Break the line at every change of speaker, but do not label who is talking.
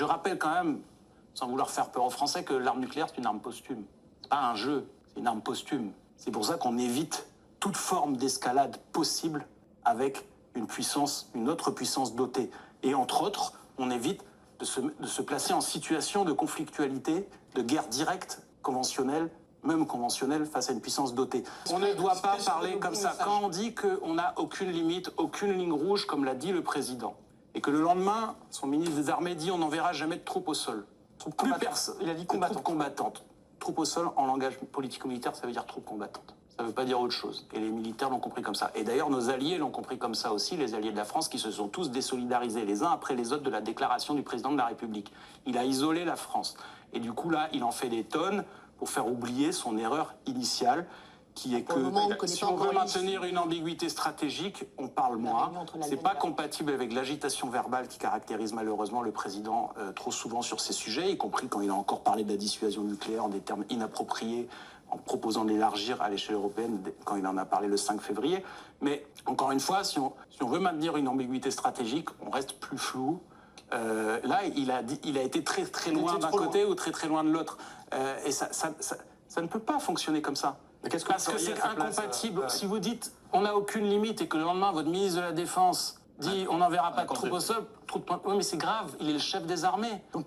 rappelle quand même, sans vouloir faire peur aux Français, que l'arme nucléaire, c'est une arme posthume. C'est pas un jeu, c'est une arme posthume. C'est pour ça qu'on évite toute forme d'escalade possible avec une autre puissance dotée. Et entre autres, on évite de se placer en situation de conflictualité, de guerre directe, conventionnelle, même conventionnelle, face à une puissance dotée. On ne doit pas parler comme ça. Quand on dit qu'on n'a aucune limite, aucune ligne rouge, comme l'a dit le président, et que le lendemain, son ministre des Armées dit on n'enverra jamais de troupes au sol. Plus personne. Il a dit troupes combattantes. Troupes au sol, en langage politico-militaire, ça veut dire troupes combattantes. Ça ne veut pas dire autre chose. Et les militaires l'ont compris comme ça. Et d'ailleurs, nos alliés l'ont compris comme ça aussi, les alliés de la France, qui se sont tous désolidarisés les uns après les autres de la déclaration du président de la République. Il a isolé la France. Et du coup, là, il en fait des tonnes pour faire oublier son erreur initiale, qui est que si on veut maintenir une ambiguïté stratégique, on parle moins. C'est pas compatible avec l'agitation verbale qui caractérise malheureusement le président trop souvent sur ces sujets, y compris quand il a encore parlé de la dissuasion nucléaire en des termes inappropriés, en proposant d'élargir à l'échelle européenne quand il en a parlé le 5 février. Mais encore une fois, si on veut maintenir une ambiguïté stratégique, on reste plus flou. Là, il a été très très loin d'un côté ou très très loin de l'autre. Et ça ne peut pas fonctionner comme ça. Parce que c'est incompatible. Si vous dites on n'a aucune limite et que le lendemain votre ministre de la Défense dit on n'enverra pas de troupes au sol, oui mais c'est grave, il est le chef des armées.